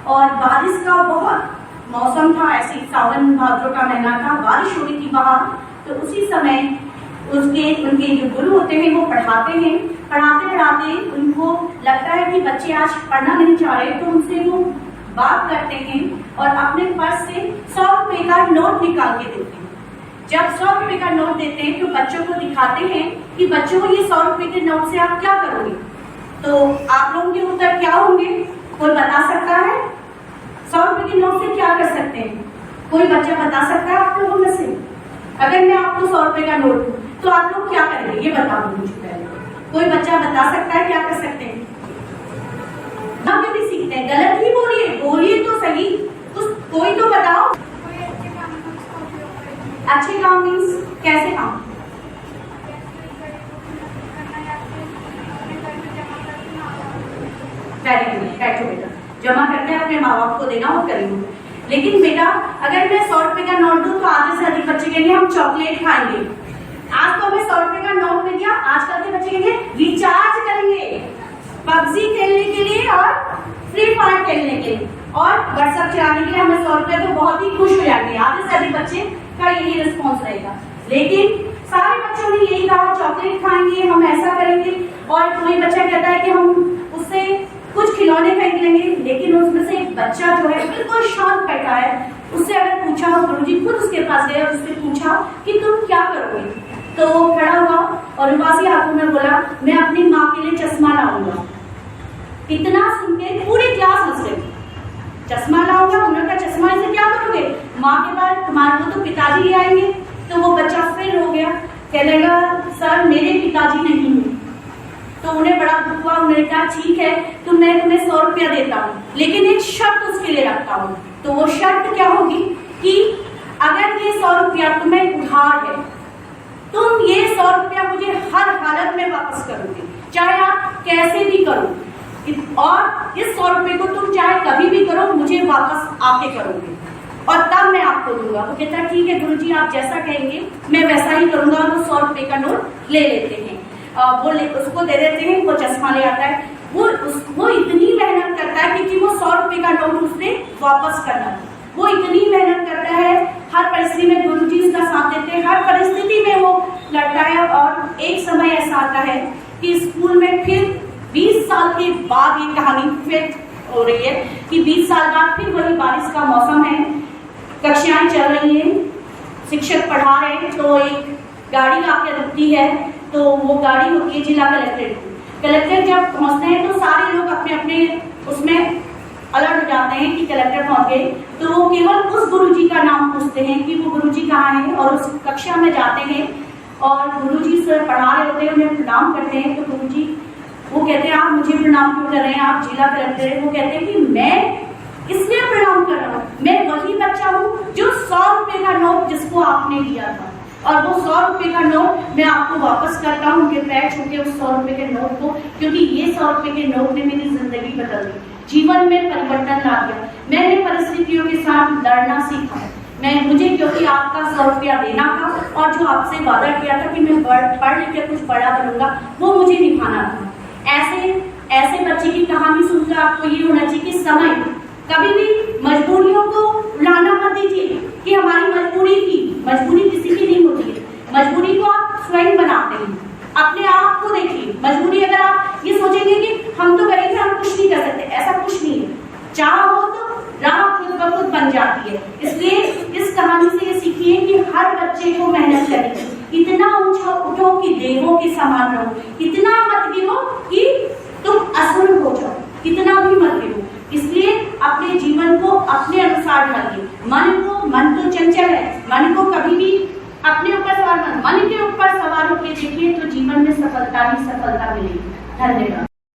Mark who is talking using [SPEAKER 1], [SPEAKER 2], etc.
[SPEAKER 1] और बारिश का बहुत मौसम था, ऐसे सावन भाद्रो का महीना था, बारिश हो रही थी बाहर। तो उसी समय उनके जो गुरु होते हैं वो पढ़ाते हैं। पढ़ाते पढ़ाते उनको लगता है कि बच्चे आज पढ़ना नहीं चाह रहे, तो उनसे वो बात करते हैं और अपने पर्स से 100 रुपए का नोट निकाल के देते हैं। जब 100 रुपए का नोट देते हैं तो बच्चों को दिखाते हैं कि बच्चों ये 100 रुपए के नोट से आप क्या करोगे। तो आप लोगों के उत्तर क्या होंगे, कोई बता सकता है? 100 रुपए के नोट से क्या कर सकते हैं? कोई बच्चा बता सकता है आप लोगों में से? अगर मैं आपको 100 रुपए का नोट दूं तो आप लोग क्या करेंगे, ये बता दो मुझे पहले। कोई बच्चा बता सकता है क्या कर सकते हैं? हम भी सीखते हैं, गलत ही बोलिए, बोलिए तो सही, कोई तो बताओ। अच्छे काम मीन्स कैसे काम? वेरी गुड, बैठो बेटा, जमा करते हैं अपने माँ बाप को देना हो करेंगे। लेकिन बेटा अगर मैं 100 रुपए का नोट दूं तो आधे से अधिक बच्चे कहेंगे हम चॉकलेट खाएंगे। आज तो हमें 100 रुपए का नोट मिल गया, आजकल के बच्चे कहेंगे रिचार्ज करेंगे पबजी खेलने के लिए और फ्री फायर खेलने के लिए और व्हाट्सएप चलाने के लिए। हमें 100 रुपए तो बहुत ही खुश हो जाएंगे, आधे से अधिक बच्चे का यही रिस्पॉन्स रहेगा। लेकिन सारे बच्चों ने यही कहा चॉकलेट खाएंगे, हम ऐसा करेंगे। और कोई बच्चा कहता है कि हम उससे कुछ खिलौने खरीद लेंगे। लेकिन उसमें से एक बच्चा जो है बिल्कुल शांत बैठा है, उससे अगर पूछा हो, गुरुजी खुद उसके पास गए और उससे पूछा कि तुम क्या करोगे, तो वो खड़ा हुआ और उदासी हाथों में बोला मैं अपनी माँ के लिए चश्मा लाऊंगा। इतना सुन के पूरी क्लास हंस रही। चश्मा लाऊंगा, उन्होंने कहा चश्मा इसे क्या करोगे? माँ के बाद तुम्हारे को तो पिताजी ले आएंगे। तो वो बच्चा फेल हो गया, कहने लगा सर मेरे पिताजी नहीं है। तो उन्हें बड़ा दुख हुआ, उन्होंने कहा ठीक है तो मैं तुम्हें 100 रुपया देता हूँ, लेकिन एक शर्त उसके लिए रखता हूँ। तो वो शर्त क्या होगी कि अगर ये 100 रुपया तुम्हें उधार है, तुम ये 100 रुपया मुझे हर हालत में वापस करोगे, चाहे आप कैसे भी करो। और इस 100 रुपए को तुम चाहे कभी भी करो, मुझे वापस आके करोगे और तब मैं आपको दूंगा। वो कहता है ठीक है गुरुजी आप जैसा कहेंगे मैं वैसा ही करूंगा। और वो 100 रुपए का नोट ले लेते हैं, उसको दे देते हैं, वो चश्मा ले आता है। वो इतनी मेहनत करता है क्योंकि वो 100 रुपए का नोट उसने वापस करना था। वो इतनी मेहनत करता है, हर परिस्थिति में गुरुजी उसका साथ देते हैं, हर परिस्थिति में वो लड़ता है। और एक समय ऐसा आता है कि स्कूल में फिर 20 साल के बाद ये कहानी फिर हो रही है कि 20 साल बाद फिर वही बारिश का मौसम है, कक्षाएं चल रही हैं, शिक्षक पढ़ा रहे हैं। तो एक गाड़ी आके रुकती है, तो वो गाड़ी होती है जिला कलेक्ट्रेट की। कलेक्टर जब पहुंचते हैं तो सारे लोग अपने अपने उसमें अलर्ट हो जाते हैं कि कलेक्टर पहुंच गए। तो वो केवल उस गुरुजी का नाम पूछते हैं कि वो गुरुजी कहाँ है, और उस कक्षा में जाते हैं और गुरुजी सर पढ़ा रहे होते हैं, उन्हें प्रणाम करते हैं। तो गुरुजी वो कहते हैं आप मुझे प्रणाम क्यों कर रहे हैं, आप जिला कलेक्टर हैं। वो कहते हैं कि मैं इसलिए प्रणाम कर रहा हूँ, मैं वही बच्चा हूँ जो 100 रुपए का नोट जिसको आपने दिया था, और वो 100 रुपए का नोट मैं आपको वापस करता हूँ। उनके पैर छू के उस 100 रुपए के नोट को, क्योंकि ये 100 रुपए के नोट ने मेरी जिंदगी बदल दी, जीवन में परिवर्तन ला दिया। मैंने परिस्थितियों के साथ लड़ना सीखा। मुझे क्योंकि आपका 100 रुपया देना था और जो आपसे वादा किया था कि मैं पढ़ लिख के कुछ बड़ा बनूंगा, वो मुझे निभाना था। ऐसे बच्चे की कहानी सुनकर आपको ये होना चाहिए कि समय कभी भी मजबूरियों को लाना मत दीजिए कि हमारी मजबूरी किसी की नहीं होती है। मजबूरी को आप स्वयं बनाते हैं, अपने आप को देखिए। मजबूरी अगर आप ये सोचेंगे कि हम तो करेंगे, हम कुछ नहीं कर सकते, ऐसा कुछ नहीं है। चाह हो तो राह खुद ब खुद बन जाती है। इसलिए इस कहानी से ये सीखिए कि हर बच्चे को मेहनत करनी, इतना ऊंचा उठो कि देवों के समान रहो, इतना मत गिरो कि तुम असुर हो जाओ, इतना भी मत गिरो। इसलिए अपने जीवन को अपने अनुसार ढालिए। मन तो चंचल है, मन को कभी भी अपने ऊपर सवार मन के ऊपर सवार होकर देखिए तो जीवन में सफलता ही सफलता मिलेगी। धन्यवाद।